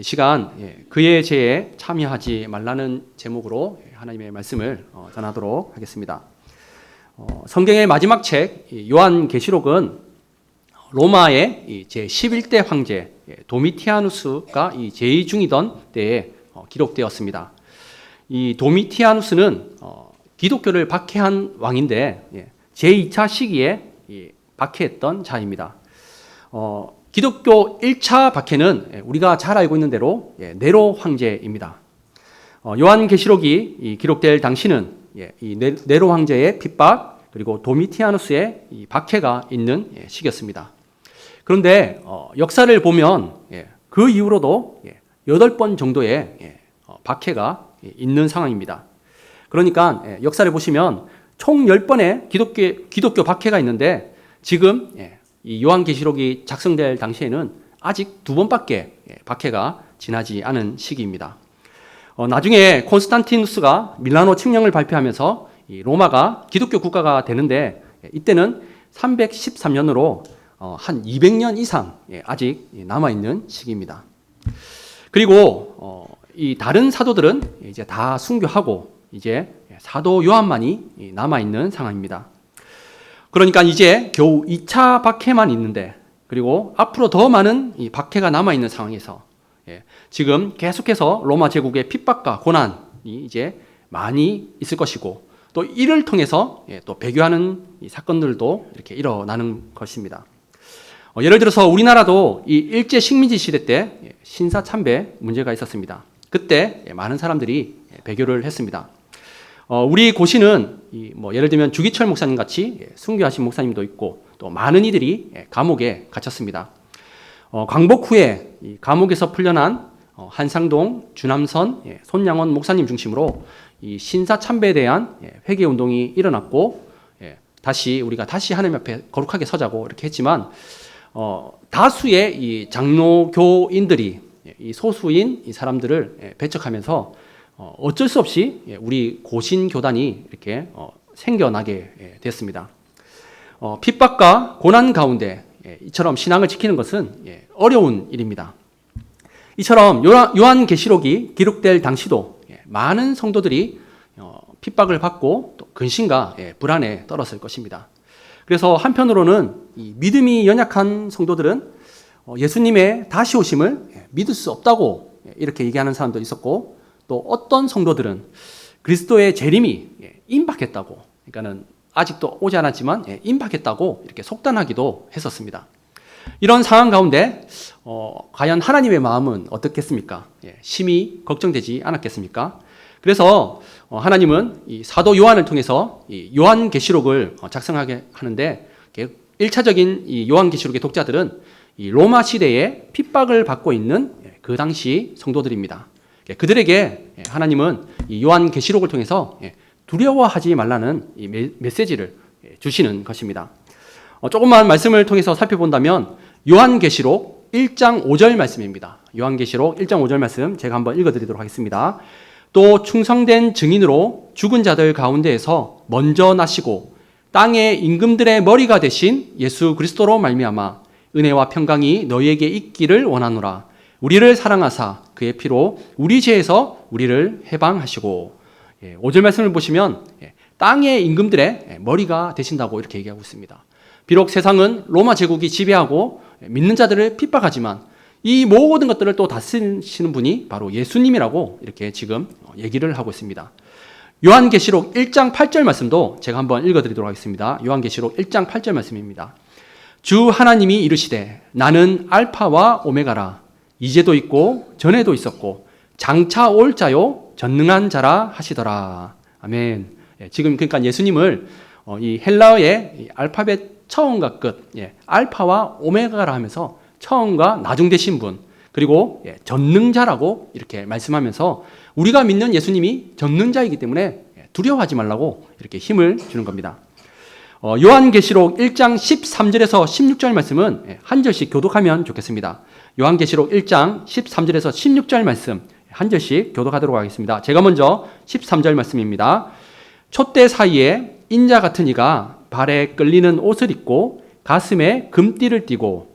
시간 그의 죄에 참여하지 말라는 제목으로 하나님의 말씀을 전하도록 하겠습니다. 성경의 마지막 책 요한계시록은 로마의 제 11대 황제 도미티아누스가 제위 중이던 때에 기록되었습니다. 이 도미티아누스는 기독교를 박해한 왕인데 제2차 시기에 박해했던 자입니다. 기독교 1차 박해는 우리가 잘 알고 있는 대로 네로 황제입니다. 요한계시록이 기록될 당시는 이 네로 황제의 핍박 그리고 도미티아누스의 이 박해가 있는 시기였습니다. 그런데 역사를 보면 그 이후로도 8번 정도의 박해가 있는 상황입니다. 그러니까 역사를 보시면 총 10번의 기독교 박해가 있는데 지금 이 요한계시록이 작성될 당시에는 아직 2번밖에 박해가 지나지 않은 시기입니다. 나중에 콘스탄티누스가 밀라노 칙령을 발표하면서 이 로마가 기독교 국가가 되는데 이때는 313년으로 한 200년 이상 아직 남아있는 시기입니다. 그리고 이 다른 사도들은 이제 다 순교하고 이제 사도 요한만이 남아있는 상황입니다. 그러니까 이제 겨우 2차 박해만 있는데 그리고 앞으로 더 많은 이 박해가 남아있는 상황에서 지금 계속해서 로마 제국의 핍박과 고난이 이제 많이 있을 것이고 또 이를 통해서 또 배교하는 이 사건들도 이렇게 일어나는 것입니다. 예를 들어서 우리나라도 이 일제 식민지 시대 때 신사참배 문제가 있었습니다. 그때 많은 사람들이 배교를 했습니다. 우리 고시는 예를 들면 주기철 목사님 같이 순교하신 목사님도 있고 또 많은 이들이 감옥에 갇혔습니다. 광복 후에 감옥에서 풀려난 한상동, 주남선, 손양원 목사님 중심으로 이 신사참배에 대한 회개 운동이 일어났고 우리가 다시 하나님 앞에 거룩하게 서자고 이렇게 했지만 다수의 이 장로교인들이 이 소수인 이 사람들을 배척하면서 어쩔 수 없이 우리 고신교단이 이렇게 생겨나게 됐습니다. 핍박과 고난 가운데 이처럼 신앙을 지키는 것은 어려운 일입니다. 이처럼 요한계시록이 기록될 당시도 많은 성도들이 핍박을 받고 또 근심과 불안에 떨었을 것입니다. 그래서 한편으로는 이 믿음이 연약한 성도들은 예수님의 다시 오심을 믿을 수 없다고 이렇게 얘기하는 사람도 있었고 또 어떤 성도들은 그리스도의 재림이 임박했다고, 그러니까는 아직도 오지 않았지만 임박했다고 이렇게 속단하기도 했었습니다. 이런 상황 가운데 과연 하나님의 마음은 어떻겠습니까? 심히 걱정되지 않았겠습니까? 그래서 하나님은 이 사도 요한을 통해서 이 요한계시록을 작성하게 하는데 1차적인 이 요한계시록의 독자들은 이 로마 시대에 핍박을 받고 있는 그 당시 성도들입니다. 그들에게 하나님은 이 요한계시록을 통해서 두려워하지 말라는 이 메시지를 주시는 것입니다. 조금만 말씀을 통해서 살펴본다면 요한계시록 1장 5절 말씀입니다. 요한계시록 1장 5절 말씀 제가 한번 읽어드리도록 하겠습니다. 또 충성된 증인으로 죽은 자들 가운데에서 먼저 나시고 땅의 임금들의 머리가 되신 예수 그리스도로 말미암아 은혜와 평강이 너희에게 있기를 원하노라. 우리를 사랑하사 그의 피로 우리 죄에서 우리를 해방하시고 5절 말씀을 보시면 땅의 임금들의 머리가 되신다고 이렇게 얘기하고 있습니다. 비록 세상은 로마 제국이 지배하고 믿는 자들을 핍박하지만 이 모든 것들을 또 다스리시는 분이 바로 예수님이라고 이렇게 지금 얘기를 하고 있습니다. 요한계시록 1장 8절 말씀도 제가 한번 읽어드리도록 하겠습니다. 요한계시록 1장 8절 말씀입니다. 주 하나님이 이르시되 나는 알파와 오메가라. 이제도 있고 전에도 있었고 장차 올 자요 전능한 자라 하시더라. 아멘. 지금 그러니까 예수님을 이 헬라어의 알파벳 처음과 끝, 알파와 오메가라 하면서 처음과 나중 되신 분, 그리고 전능자라고 이렇게 말씀하면서 우리가 믿는 예수님이 전능자이기 때문에 두려워하지 말라고 이렇게 힘을 주는 겁니다. 요한계시록 1장 13절에서 16절 말씀은 한 절씩 교독하면 좋겠습니다. 요한계시록 1장 13절에서 16절 말씀 한 절씩 교독하도록 하겠습니다. 제가 먼저 13절 말씀입니다. 촛대 사이에 인자 같은 이가 발에 끌리는 옷을 입고 가슴에 금띠를 띠고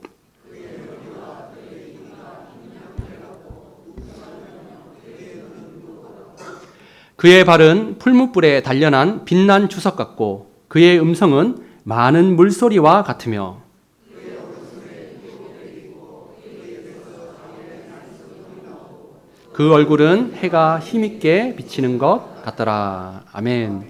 그의 발은 풀무불에 단련한 빛난 주석 같고 그의 음성은 많은 물소리와 같으며 그 얼굴은 해가 힘있게 비치는 것 같더라. 아멘.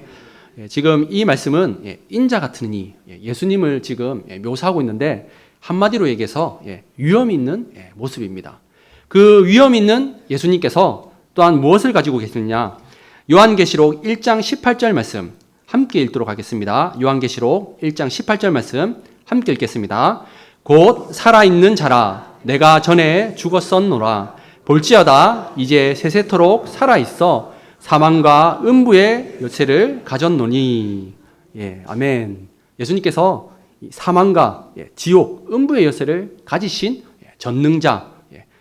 지금 이 말씀은 인자 같은 이 예수님을 지금 묘사하고 있는데 한마디로 얘기해서 위험 있는 모습입니다. 그 위험 있는 예수님께서 또한 무엇을 가지고 계시느냐? 요한계시록 1장 18절 말씀 함께 읽도록 하겠습니다. 요한계시록 1장 18절 말씀 함께 읽겠습니다. 곧 살아있는 자라 내가 전에 죽었었노라. 볼지어다 이제 세세토록 살아있어 사망과 음부의 열쇠를 가졌노니. 아멘. 예수님께서 사망과 지옥, 음부의 열쇠를 가지신 전능자,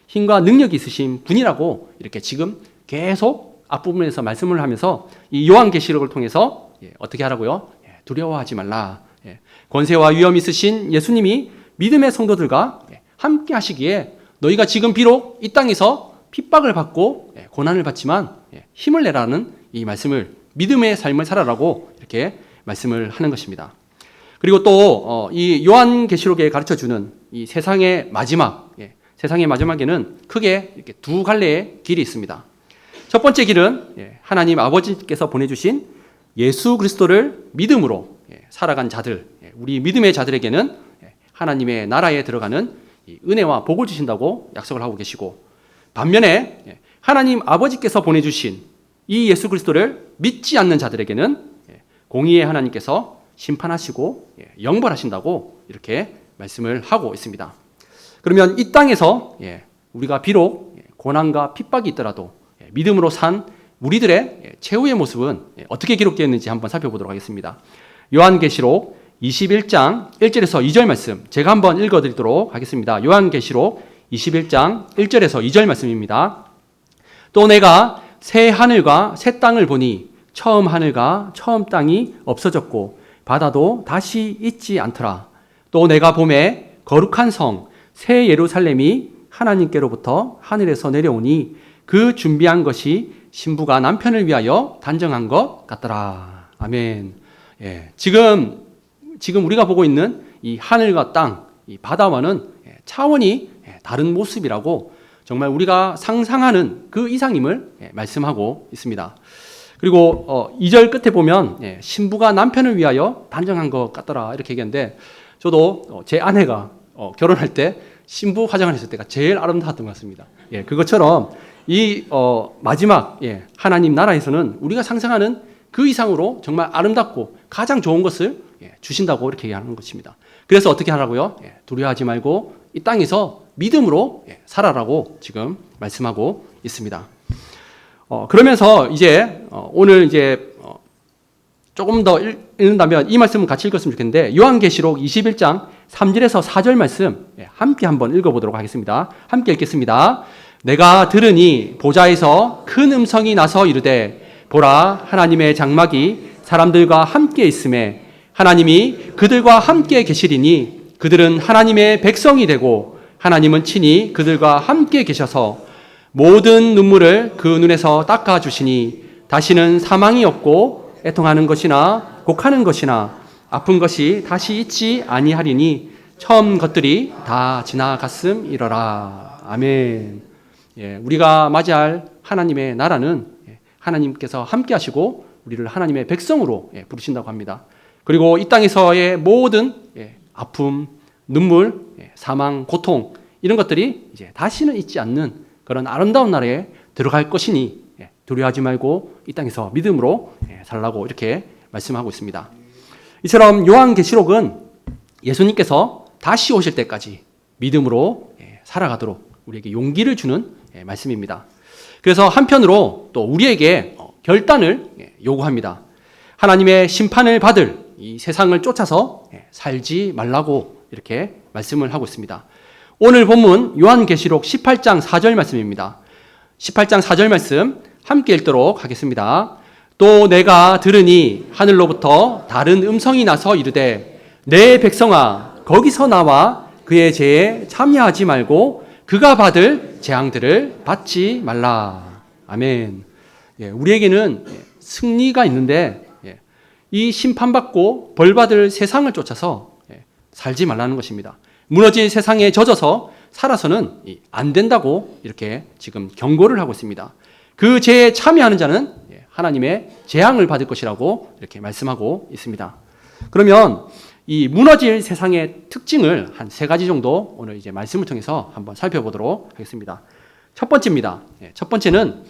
힘과 능력이 있으신 분이라고 이렇게 지금 계속 앞부분에서 말씀을 하면서 이 요한계시록을 통해서 어떻게 하라고요? 두려워하지 말라. 권세와 위엄 있으신 예수님이 믿음의 성도들과 함께 하시기에 너희가 지금 비록 이 땅에서 핍박을 받고 고난을 받지만 힘을 내라는 이 말씀을, 믿음의 삶을 살아라고 이렇게 말씀을 하는 것입니다. 그리고 또 이 요한계시록에 가르쳐주는 이 세상의 마지막, 세상의 마지막에는 크게 이렇게 두 갈래의 길이 있습니다. 첫 번째 길은 하나님 아버지께서 보내주신 예수 그리스도를 믿음으로 살아간 자들, 우리 믿음의 자들에게는 하나님의 나라에 들어가는 은혜와 복을 주신다고 약속을 하고 계시고, 반면에 하나님 아버지께서 보내주신 이 예수 그리스도를 믿지 않는 자들에게는 공의의 하나님께서 심판하시고 영벌하신다고 이렇게 말씀을 하고 있습니다. 그러면 이 땅에서 우리가 비록 고난과 핍박이 있더라도 믿음으로 산 우리들의 최후의 모습은 어떻게 기록되어 있는지 한번 살펴보도록 하겠습니다. 요한계시록 21장 1절에서 2절 말씀 제가 한번 읽어드리도록 하겠습니다. 요한계시록 21장 1절에서 2절 말씀입니다. 또 내가 새 하늘과 새 땅을 보니 처음 하늘과 처음 땅이 없어졌고 바다도 다시 있지 않더라. 또 내가 보매 거룩한 성 새 예루살렘이 하나님께로부터 하늘에서 내려오니 그 준비한 것이 신부가 남편을 위하여 단정한 것 같더라. 아멘. 지금 우리가 보고 있는 이 하늘과 땅, 이 바다와는 차원이 다른 모습이라고 정말 우리가 상상하는 그 이상임을 말씀하고 있습니다. 그리고 2절 끝에 보면 신부가 남편을 위하여 단정한 것 같더라 이렇게 얘기하는데, 저도 제 아내가 결혼할 때 신부 화장을 했을 때가 제일 아름다웠던 것 같습니다. 그것처럼 이 마지막 하나님 나라에서는 우리가 상상하는 그 이상으로 정말 아름답고 가장 좋은 것을 주신다고 이렇게 얘기하는 것입니다. 그래서 어떻게 하라고요? 두려워하지 말고 이 땅에서 믿음으로 살아라고 지금 말씀하고 있습니다. 그러면서 이제 오늘 이제 조금 더 읽는다면 이 말씀을 같이 읽었으면 좋겠는데, 요한계시록 21장 3절에서 4절 말씀 함께 한번 읽어보도록 하겠습니다. 함께 읽겠습니다. 내가 들으니 보좌에서 큰 음성이 나서 이르되 보라 하나님의 장막이 사람들과 함께 있음에 하나님이 그들과 함께 계시리니 그들은 하나님의 백성이 되고 하나님은 친히 그들과 함께 계셔서 모든 눈물을 그 눈에서 닦아주시니 다시는 사망이 없고 애통하는 것이나 곡하는 것이나 아픈 것이 다시 있지 아니하리니 처음 것들이 다 지나갔음이러라. 아멘. 우리가 맞이할 하나님의 나라는 하나님께서 함께 하시고 우리를 하나님의 백성으로 부르신다고 합니다. 그리고 이 땅에서의 모든 아픔, 눈물, 사망, 고통 이런 것들이 이제 다시는 있지 않는 그런 아름다운 나라에 들어갈 것이니 두려워하지 말고 이 땅에서 믿음으로 살라고 이렇게 말씀하고 있습니다. 이처럼 요한계시록은 예수님께서 다시 오실 때까지 믿음으로 살아가도록 우리에게 용기를 주는 말씀입니다. 그래서 한편으로 또 우리에게 결단을 요구합니다. 하나님의 심판을 받을 이 세상을 쫓아서 살지 말라고 이렇게 말씀을 하고 있습니다. 오늘 본문 요한계시록 18장 4절 말씀입니다. 18장 4절 말씀 함께 읽도록 하겠습니다. 또 내가 들으니 하늘로부터 다른 음성이 나서 이르되 내 백성아 거기서 나와 그의 죄에 참여하지 말고 그가 받을 재앙들을 받지 말라. 아멘. 우리에게는 승리가 있는데 이 심판받고 벌받을 세상을 쫓아서 살지 말라는 것입니다. 무너진 세상에 젖어서 살아서는 안 된다고 이렇게 지금 경고를 하고 있습니다. 그 죄에 참여하는 자는 하나님의 재앙을 받을 것이라고 이렇게 말씀하고 있습니다. 그러면 이 무너질 세상의 특징을 한 3가지 정도 오늘 이제 말씀을 통해서 한번 살펴보도록 하겠습니다. 첫 번째입니다. 첫 번째는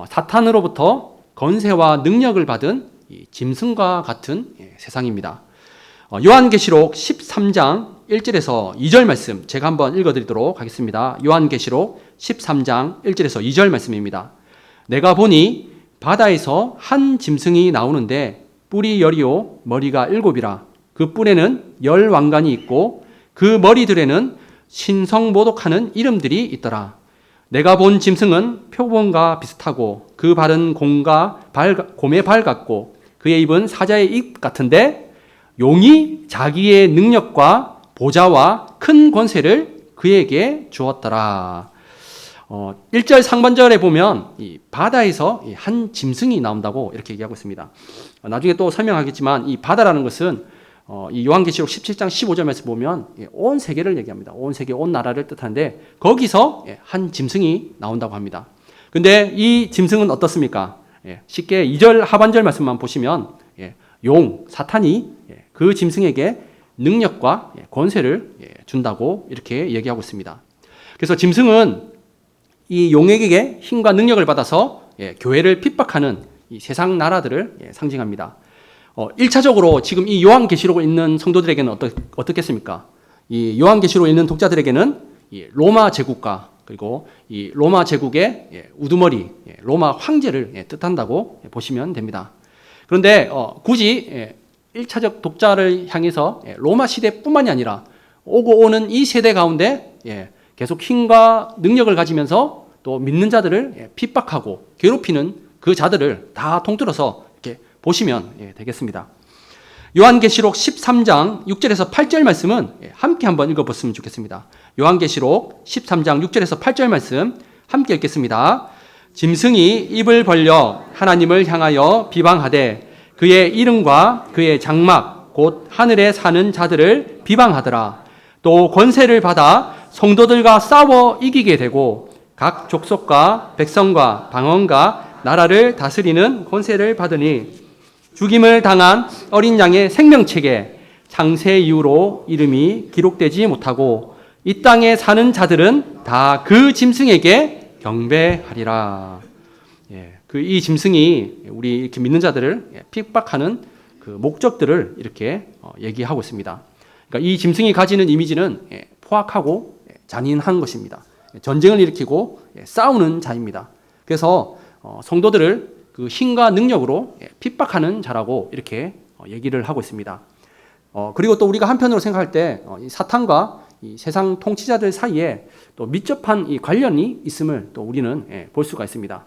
사탄으로부터 건세와 능력을 받은 이 짐승과 같은 세상입니다. 요한계시록 13장 1절에서 2절 말씀 제가 한번 읽어드리도록 하겠습니다. 요한계시록 13장 1절에서 2절 말씀입니다. 내가 보니 바다에서 한 짐승이 나오는데 뿔이 10이요 머리가 7이라. 그 뿔에는 10왕관이 있고 그 머리들에는 신성모독하는 이름들이 있더라. 내가 본 짐승은 표범과 비슷하고 그 발은 곰의 발 같고 그의 입은 사자의 입 같은데 용이 자기의 능력과 보좌와 큰 권세를 그에게 주었더라. 1절 상반절에 보면 이 바다에서 한 짐승이 나온다고 이렇게 얘기하고 있습니다. 나중에 또 설명하겠지만 이 바다라는 것은 이 요한계시록 17장 15절 말씀 보면 온 세계를 얘기합니다. 온 세계, 온 나라를 뜻하는데 거기서 한 짐승이 나온다고 합니다. 근데 이 짐승은 어떻습니까? 쉽게 2절 하반절 말씀만 보시면 용, 사탄이 그 짐승에게 능력과 권세를 준다고 이렇게 얘기하고 있습니다. 그래서 짐승은 이 용에게 힘과 능력을 받아서 교회를 핍박하는 이 세상 나라들을 상징합니다. 1차적으로 지금 이 요한계시록을 읽는 성도들에게는 어떻겠습니까? 이 요한계시록을 읽는 독자들에게는 이 로마 제국과 그리고 이 로마 제국의 우두머리, 로마 황제를 뜻한다고 보시면 됩니다. 그런데 굳이 1차적 독자를 향해서 로마 시대뿐만이 아니라 오고 오는 이 세대 가운데 계속 힘과 능력을 가지면서 또 믿는 자들을 핍박하고 괴롭히는 그 자들을 다 통틀어서 이렇게 보시면 되겠습니다. 요한계시록 13장 6절에서 8절 말씀은 함께 한번 읽어봤으면 좋겠습니다. 요한계시록 13장 6절에서 8절 말씀 함께 읽겠습니다. 짐승이 입을 벌려 하나님을 향하여 비방하되 그의 이름과 그의 장막 곧 하늘에 사는 자들을 비방하더라. 또 권세를 받아 성도들과 싸워 이기게 되고 각 족속과 백성과 방언과 나라를 다스리는 권세를 받으니 죽임을 당한 어린 양의 생명책에 창세 이후로 이름이 기록되지 못하고 이 땅에 사는 자들은 다 그 짐승에게 경배하리라. 이 짐승이 우리 이렇게 믿는 자들을 핍박하는 그 목적들을 이렇게 얘기하고 있습니다. 그러니까 이 짐승이 가지는 이미지는 포악하고 잔인한 것입니다. 전쟁을 일으키고 싸우는 자입니다. 그래서 성도들을 그 힘과 능력으로 핍박하는 자라고 이렇게 얘기를 하고 있습니다. 그리고 또 우리가 한편으로 생각할 때 이 사탄과 이 세상 통치자들 사이에 또密접한 이 관련이 있음을 또 우리는 볼 수가 있습니다.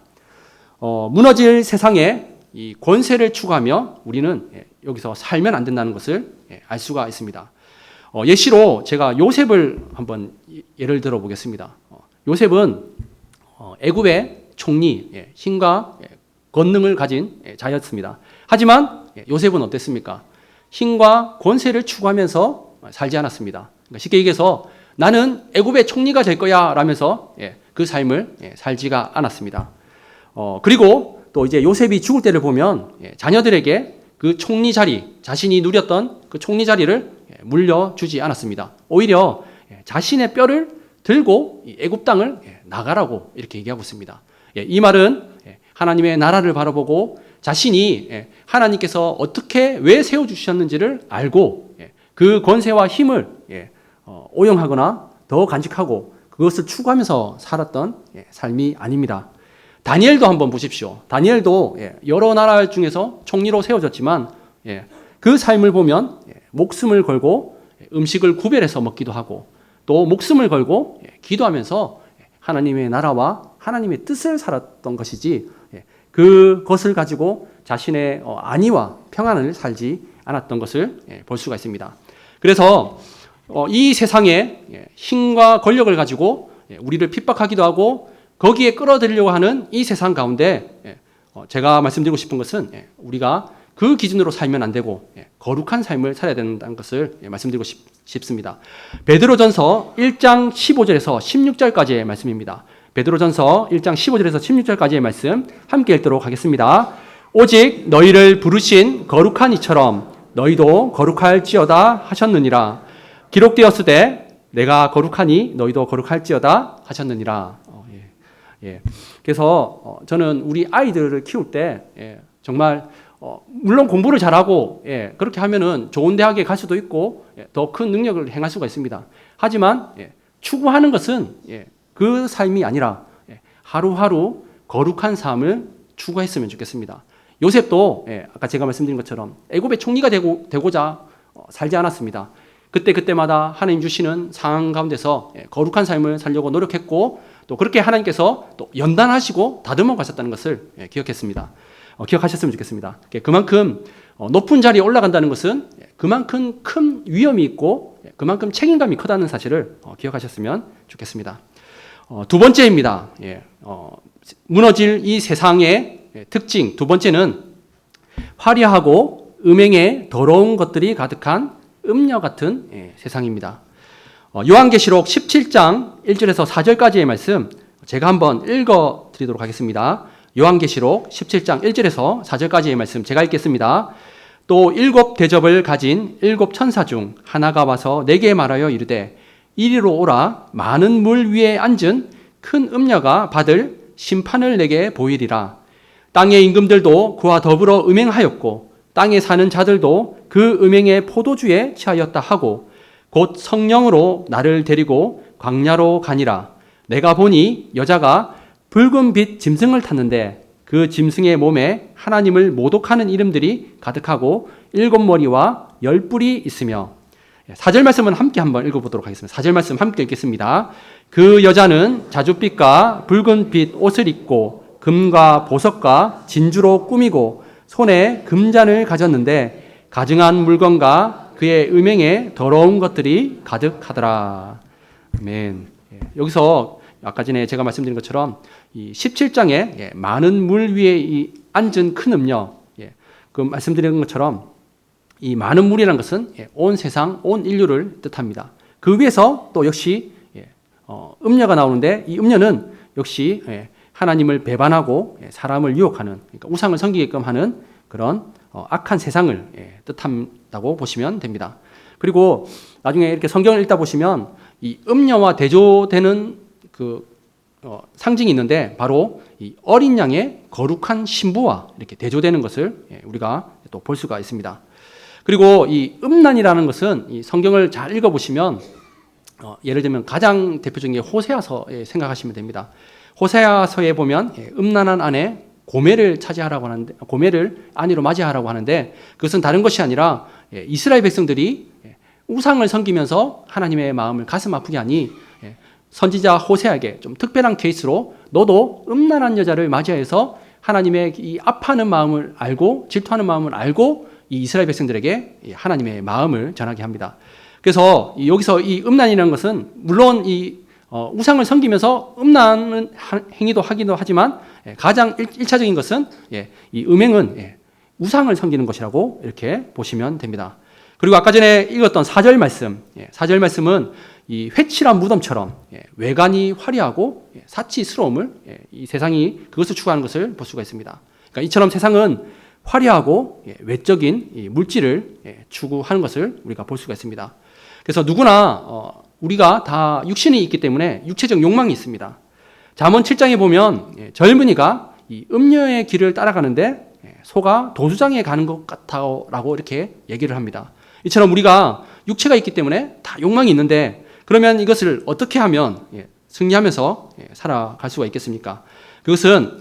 무너질 세상에 이 권세를 추구하며 우리는 여기서 살면 안 된다는 것을 알 수가 있습니다. 예시로 제가 요셉을 한번 예를 들어 보겠습니다. 요셉은 애굽의 총리, 힘과 권능을 가진 자였습니다. 하지만 요셉은 어땠습니까? 힘과 권세를 추구하면서 살지 않았습니다. 그러니까 쉽게 얘기해서 나는 애굽의 총리가 될 거야 라면서 그 삶을 살지가 않았습니다. 그리고 또 이제 요셉이 죽을 때를 보면 자녀들에게 그 총리 자리, 자신이 누렸던 그 총리 자리를 물려주지 않았습니다. 오히려 자신의 뼈를 들고 애굽 땅을 나가라고 이렇게 얘기하고 있습니다. 이 말은 하나님의 나라를 바라보고 자신이 하나님께서 어떻게 왜 세워주셨는지를 알고 그 권세와 힘을 오용하거나 더 간직하고 그것을 추구하면서 살았던 삶이 아닙니다. 다니엘도 한번 보십시오. 다니엘도 여러 나라 중에서 총리로 세워졌지만 그 삶을 보면 목숨을 걸고 음식을 구별해서 먹기도 하고 또 목숨을 걸고 기도하면서 하나님의 나라와 하나님의 뜻을 살았던 것이지 그것을 가지고 자신의 안위와 평안을 살지 않았던 것을 볼 수가 있습니다. 그래서 이 세상에 힘과 권력을 가지고 우리를 핍박하기도 하고 거기에 끌어들이려고 하는 이 세상 가운데 제가 말씀드리고 싶은 것은 우리가 그 기준으로 살면 안 되고 거룩한 삶을 살아야 된다는 것을 말씀드리고 싶습니다. 베드로전서 1장 15절에서 16절까지의 말씀입니다. 베드로전서 1장 15절에서 16절까지의 말씀 함께 읽도록 하겠습니다. 오직 너희를 부르신 거룩한 이처럼 너희도 거룩할지어다 하셨느니라. 기록되었으되 내가 거룩하니 너희도 거룩할지어다 하셨느니라. 그래서 저는 우리 아이들을 키울 때 정말 물론 공부를 잘하고 그렇게 하면은 좋은 대학에 갈 수도 있고 더 큰 능력을 행할 수가 있습니다. 하지만 추구하는 것은 그 삶이 아니라 하루하루 거룩한 삶을 추구했으면 좋겠습니다. 요셉도 아까 제가 말씀드린 것처럼 애굽의 총리가 되고자 살지 않았습니다. 그때마다 하나님 주시는 상황 가운데서 거룩한 삶을 살려고 노력했고 또 그렇게 하나님께서 또 연단하시고 다듬어 가셨다는 것을 기억하셨으면 좋겠습니다. 그만큼 높은 자리에 올라간다는 것은 그만큼 큰 위험이 있고 그만큼 책임감이 크다는 사실을 기억하셨으면 좋겠습니다. 두 번째입니다. 무너질 이 세상의 특징 두 번째는 화려하고 음행에 더러운 것들이 가득한 음녀 같은 세상입니다. 요한계시록 17장 1절에서 4절까지의 말씀 제가 한번 읽어 드리도록 하겠습니다. 요한계시록 17장 1절에서 4절까지의 말씀 제가 읽겠습니다. 또 7 대접을 가진 7 천사 중 하나가 와서 내게 말하여 이르되 이리로 오라. 많은 물 위에 앉은 큰 음녀가 받을 심판을 내게 보이리라. 땅의 임금들도 그와 더불어 음행하였고 땅에 사는 자들도 그 음행의 포도주에 취하였다 하고 곧 성령으로 나를 데리고 광야로 가니라. 내가 보니 여자가 붉은 빛 짐승을 탔는데 그 짐승의 몸에 하나님을 모독하는 이름들이 가득하고 7머리와 10뿔이 있으며 4절 말씀은 함께 한번 읽어보도록 하겠습니다. 4절 말씀 함께 읽겠습니다. 그 여자는 자줏빛과 붉은 빛 옷을 입고 금과 보석과 진주로 꾸미고 손에 금잔을 가졌는데 가증한 물건과 그의 음행에 더러운 것들이 가득하더라. 아멘. 여기서 아까 전에 제가 말씀드린 것처럼 이 17장에 많은 물 위에 앉은 큰 음녀 그 말씀드린 것처럼 이 많은 물이라는 것은 온 세상, 온 인류를 뜻합니다. 그 위에서 또 역시 음녀가 나오는데 이 음녀는 역시 하나님을 배반하고 사람을 유혹하는 그러니까 우상을 섬기게끔 하는 그런 악한 세상을 뜻한다고 보시면 됩니다. 그리고 나중에 이렇게 성경을 읽다 보시면 이 음녀와 대조되는 그 상징이 있는데 바로 이 어린 양의 거룩한 신부와 이렇게 대조되는 것을 우리가 또 볼 수가 있습니다. 그리고 이 음란이라는 것은 이 성경을 잘 읽어보시면 예를 들면 가장 대표적인 게 호세아서에 생각하시면 됩니다. 호세아서에 보면 음란한 아내 고멜을 차지하라고 하는데 고멜을 아내로 맞이하라고 하는데 그것은 다른 것이 아니라 이스라엘 백성들이 우상을 섬기면서 하나님의 마음을 가슴 아프게 하니 선지자 호세아에게 좀 특별한 케이스로 너도 음란한 여자를 맞이해서 하나님의 이 아파하는 마음을 알고 질투하는 마음을 알고 이 이스라엘 백성들에게 하나님의 마음을 전하게 합니다. 그래서 여기서 이 음란이라는 것은 물론 이 우상을 섬기면서 음란은 행위도 하기도 하지만 가장 1차적인 것은 이 음행은 우상을 섬기는 것이라고 이렇게 보시면 됩니다. 그리고 아까 전에 읽었던 4절 말씀, 4절 말씀은 이 회칠한 무덤처럼 외관이 화려하고 사치스러움을 이 세상이 그것을 추구하는 것을 볼 수가 있습니다. 그러니까 이처럼 세상은 화려하고 외적인 물질을 추구하는 것을 우리가 볼 수가 있습니다. 그래서 누구나 우리가 다 육신이 있기 때문에 육체적 욕망이 있습니다. 잠언 7장에 보면 젊은이가 이 음녀의 길을 따라가는데 소가 도수장에 가는 것 같다라고 이렇게 얘기를 합니다. 이처럼 우리가 육체가 있기 때문에 다 욕망이 있는데 그러면 이것을 어떻게 하면 승리하면서 살아갈 수가 있겠습니까? 그것은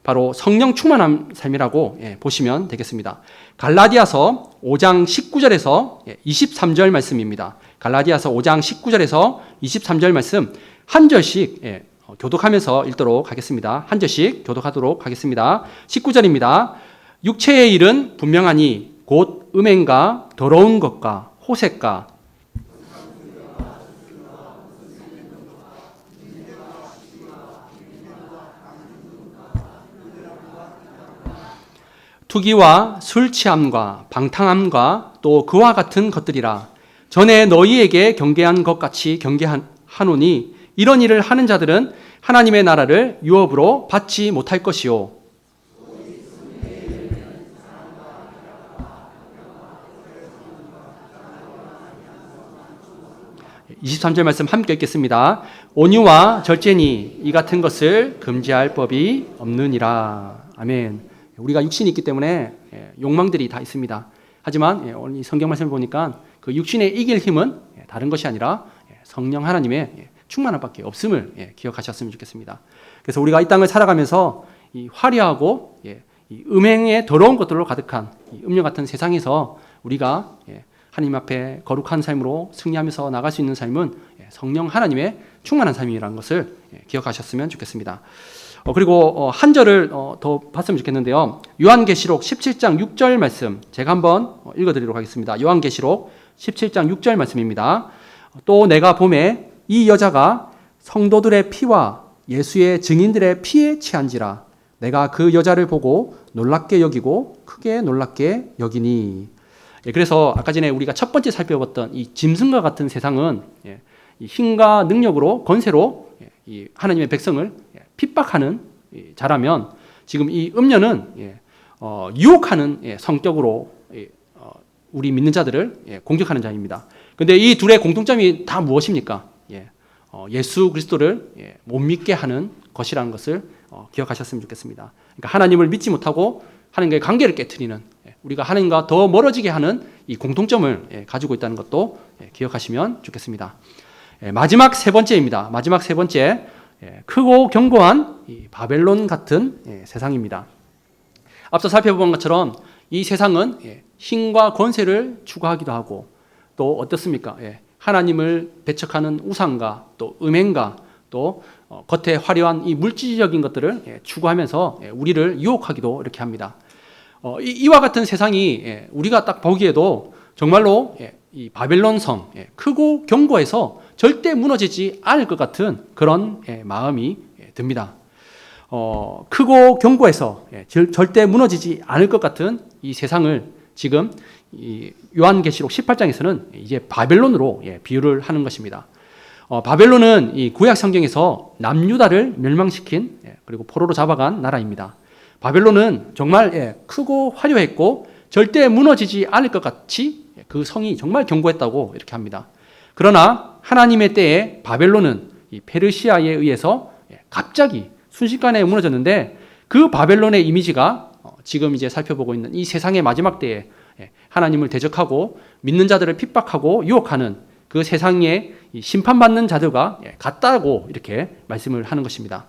바로 성령 충만한 삶이라고 보시면 되겠습니다. 갈라디아서 5장 19절에서 23절 말씀입니다. 갈라디아서 5장 19절에서 23절 말씀 한 절씩 교독하면서 읽도록 하겠습니다. 한 절씩 교독하도록 하겠습니다. 19절입니다. 육체의 일은 분명하니 곧 음행과 더러운 것과 호색과 투기와 술 취함과 방탕함과 또 그와 같은 것들이라. 전에 너희에게 경계한 것 같이 경계하노니 이런 일을 하는 자들은 하나님의 나라를 유업으로 받지 못할 것이요. 23절 말씀 함께 읽겠습니다. 온유와 절제니 이 같은 것을 금지할 법이 없느니라. 아멘. 우리가 육신이 있기 때문에 욕망들이 다 있습니다. 하지만 오늘 이 성경 말씀을 보니까 그 육신에 이길 힘은 다른 것이 아니라 성령 하나님의 충만한 밖에 없음을 기억하셨으면 좋겠습니다. 그래서 우리가 이 땅을 살아가면서 이 화려하고 이 음행의 더러운 것들로 가득한 이 음녀 같은 세상에서 우리가 하나님 앞에 거룩한 삶으로 승리하면서 나갈 수 있는 삶은 성령 하나님의 충만한 삶이라는 것을 기억하셨으면 좋겠습니다. 그리고 한 절을 더 봤으면 좋겠는데요. 요한계시록 17장 6절 말씀 제가 한번 읽어드리도록 하겠습니다. 요한계시록 17장 6절 말씀입니다. 또 내가 보매 이 여자가 성도들의 피와 예수의 증인들의 피에 취한지라. 내가 그 여자를 보고 놀랍게 여기고 크게 놀랍게 여기니. 그래서 아까 전에 우리가 첫 번째 살펴봤던 이 짐승과 같은 세상은 이 힘과 능력으로 권세로 이 하나님의 백성을 핍박하는 자라면, 지금 이 음녀는 유혹하는 성격으로 우리 믿는 자들을 공격하는 자입니다. 그런데 이 둘의 공통점이 다 무엇입니까? 예수 그리스도를 못 믿게 하는 것이라는 것을 기억하셨으면 좋겠습니다. 그러니까 하나님을 믿지 못하고 하나님과의 관계를 깨트리는, 우리가 하나님과 더 멀어지게 하는 이 공통점을 가지고 있다는 것도 기억하시면 좋겠습니다. 마지막 세 번째입니다. 마지막 세 번째, 크고 견고한 이 바벨론 같은 세상입니다. 앞서 살펴본 것처럼 이 세상은 힘과 권세를 추구하기도 하고, 또 어떻습니까? 하나님을 배척하는 우상과 또 음행과 또 겉에 화려한 이 물질적인 것들을 추구하면서 우리를 유혹하기도 이렇게 합니다. 이와 같은 세상이 우리가 딱 보기에도 정말로 이 바벨론 성, 크고 견고해서 절대 무너지지 않을 것 같은 그런 마음이 듭니다. 크고 견고해서 절대 무너지지 않을 것 같은 이 세상을 지금 이 요한계시록 18장에서는 이제 바벨론으로 비유를 하는 것입니다. 바벨론은 이 구약 성경에서 남유다를 멸망시킨 그리고 포로로 잡아간 나라입니다. 바벨론은 정말 크고 화려했고 절대 무너지지 않을 것 같이 그 성이 정말 견고했다고 이렇게 합니다. 그러나 하나님의 때에 바벨론은 이 페르시아에 의해서 갑자기 순식간에 무너졌는데, 그 바벨론의 이미지가 지금 이제 살펴보고 있는 이 세상의 마지막 때에 하나님을 대적하고 믿는 자들을 핍박하고 유혹하는 그 세상에 심판받는 자들과 같다고 이렇게 말씀을 하는 것입니다.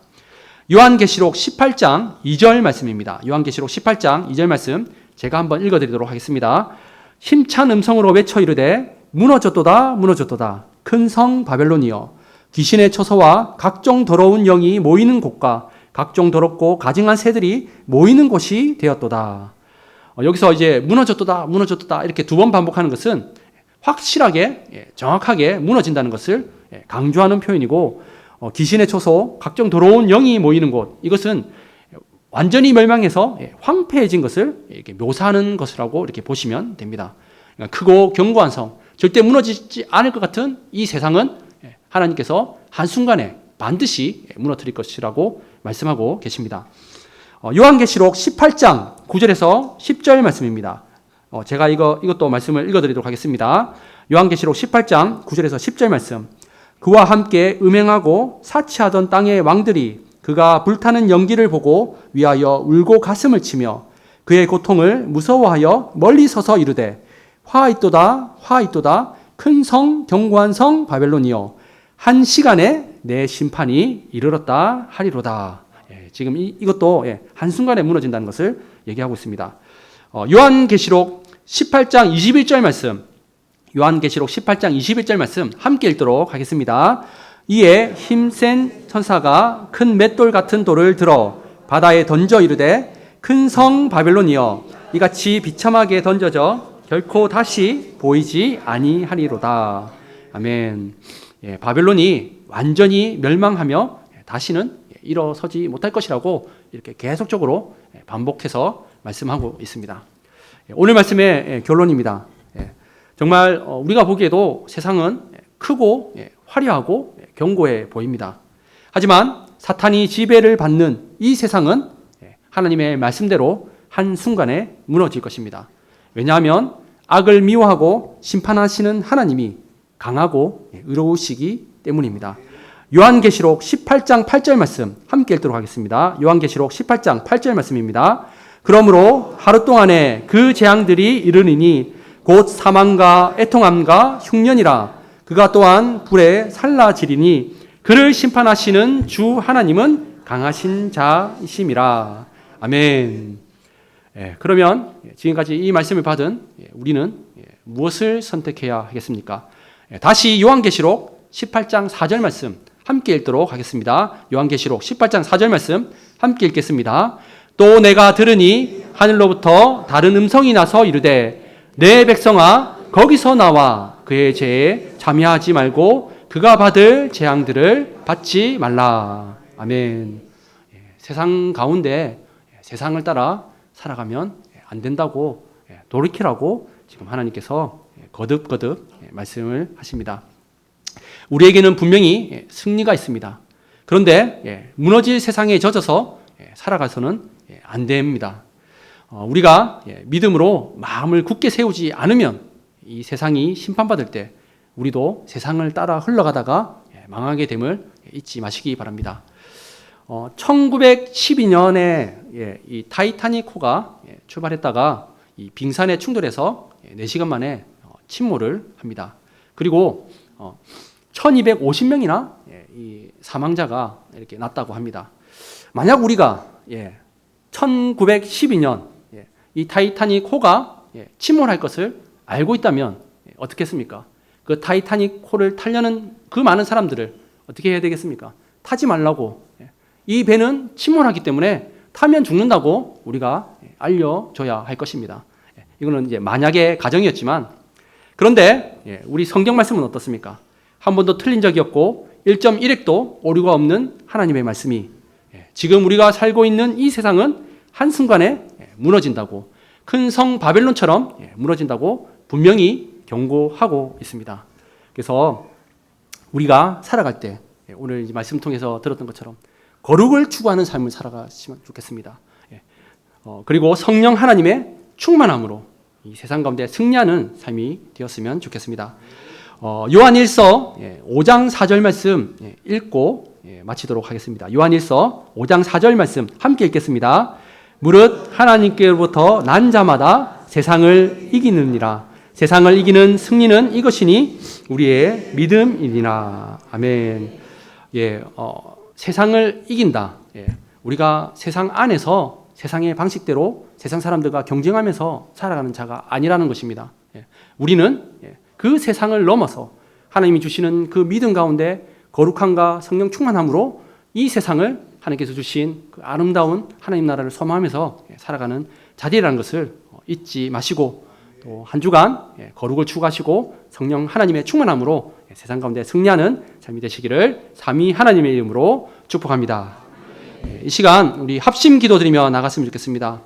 요한계시록 18장 2절 말씀입니다. 요한계시록 18장 2절 말씀 제가 한번 읽어드리도록 하겠습니다. 힘찬 음성으로 외쳐 이르되 무너졌도다 무너졌도다 큰 성 바벨론이여, 귀신의 처소와 각종 더러운 영이 모이는 곳과 각종 더럽고 가증한 새들이 모이는 곳이 되었도다. 여기서 이제 무너졌도다 무너졌도다 이렇게 두 번 반복하는 것은 확실하게 정확하게 무너진다는 것을 강조하는 표현이고, 귀신의 처소, 각종 더러운 영이 모이는 곳, 이것은 완전히 멸망해서 황폐해진 것을 이렇게 묘사하는 것이라고 이렇게 보시면 됩니다. 그러니까 크고 견고한 성, 절대 무너지지 않을 것 같은 이 세상은 하나님께서 한순간에 반드시 무너뜨릴 것이라고 말씀하고 계십니다. 요한계시록 18장 9절에서 10절 말씀입니다. 제가 이것도 말씀을 읽어드리도록 하겠습니다. 요한계시록 18장 9절에서 10절 말씀. 그와 함께 음행하고 사치하던 땅의 왕들이 그가 불타는 연기를 보고 위하여 울고 가슴을 치며 그의 고통을 무서워하여 멀리 서서 이르되 화 있도다 화 있도다 큰 성 견고한 성 바벨론이여, 한 시간에 내 심판이 이르렀다 하리로다. 지금 이것도 한순간에 무너진다는 것을 얘기하고 있습니다. 요한계시록 18장 21절 말씀, 요한계시록 18장 21절 말씀 함께 읽도록 하겠습니다. 이에 힘센 천사가 큰 맷돌 같은 돌을 들어 바다에 던져 이르되 큰 성 바벨론이여, 이같이 비참하게 던져져 결코 다시 보이지 아니하리로다. 아멘. 바벨론이 완전히 멸망하며 다시는 일어서지 못할 것이라고 이렇게 계속적으로 반복해서 말씀하고 있습니다. 오늘 말씀의 결론입니다. 정말 우리가 보기에도 세상은 크고 화려하고 견고해 보입니다. 하지만 사탄이 지배를 받는 이 세상은 하나님의 말씀대로 한순간에 무너질 것입니다. 왜냐하면 악을 미워하고 심판하시는 하나님이 강하고 의로우시기 때문입니다. 요한계시록 18장 8절 말씀 함께 읽도록 하겠습니다. 요한계시록 18장 8절 말씀입니다. 그러므로 하루 동안에 그 재앙들이 이르니니 곧 사망과 애통함과 흉년이라. 그가 또한 불에 살라지리니 그를 심판하시는 주 하나님은 강하신 자이심이라. 아멘. 그러면 지금까지 이 말씀을 받은 우리는 무엇을 선택해야 하겠습니까? 다시 요한계시록 18장 4절 말씀 함께 읽도록 하겠습니다. 요한계시록 18장 4절 말씀 함께 읽겠습니다. 또 내가 들으니 하늘로부터 다른 음성이 나서 이르되 내 백성아 거기서 나와 그의 죄에 참여하지 말고 그가 받을 재앙들을 받지 말라. 아멘. 세상 가운데 세상을 따라 살아가면 안 된다고 돌이키라고 지금 하나님께서 거듭거듭 말씀을 하십니다. 우리에게는 분명히 승리가 있습니다. 그런데 무너질 세상에 젖어서 살아가서는 안 됩니다. 우리가 믿음으로 마음을 굳게 세우지 않으면 이 세상이 심판받을 때 우리도 세상을 따라 흘러가다가 망하게 됨을 잊지 마시기 바랍니다. 1912년에 이 타이타닉호가 출발했다가 이 빙산에 충돌해서 4시간 만에 침몰을 합니다. 그리고 1250명이나 이 사망자가 이렇게 났다고 합니다. 만약 우리가 1912년 이 타이타닉호가 침몰할 것을 알고 있다면 어떻게 했습니까? 그 타이타닉호를 타려는 그 많은 사람들을 어떻게 해야 되겠습니까? 타지 말라고. 이 배는 침몰하기 때문에 타면 죽는다고 우리가 알려줘야 할 것입니다. 이거는 이제 만약의 가정이었지만, 그런데 우리 성경 말씀은 어떻습니까? 한 번도 틀린 적이 없고 1.1핵도 오류가 없는 하나님의 말씀이 지금 우리가 살고 있는 이 세상은 한순간에 무너진다고, 큰 성 바벨론처럼 무너진다고 분명히 경고하고 있습니다. 그래서 우리가 살아갈 때 오늘 말씀 통해서 들었던 것처럼 거룩을 추구하는 삶을 살아갔으면 좋겠습니다. 그리고 성령 하나님의 충만함으로 이 세상 가운데 승리하는 삶이 되었으면 좋겠습니다. 요한일서 5장 4절 말씀 읽고 마치도록 하겠습니다. 요한일서 5장 4절 말씀 함께 읽겠습니다. 무릇 하나님께로부터 난 자마다 세상을 이기느니라. 세상을 이기는 승리는 이것이니 우리의 믿음이니라. 아멘. 세상을 이긴다. 우리가 세상 안에서 세상의 방식대로 세상 사람들과 경쟁하면서 살아가는 자가 아니라는 것입니다. 우리는 그 세상을 넘어서 하나님이 주시는 그 믿음 가운데 거룩함과 성령 충만함으로 이 세상을 하나님께서 주신 그 아름다운 하나님 나라를 소망하면서 살아가는 자들이라는 것을 잊지 마시고, 또 한 주간 거룩을 추구하시고 성령 하나님의 충만함으로 세상 가운데 승리하는 삶이 되시기를 삼위 하나님의 이름으로 축복합니다. 이 시간 우리 합심 기도드리며 나갔으면 좋겠습니다.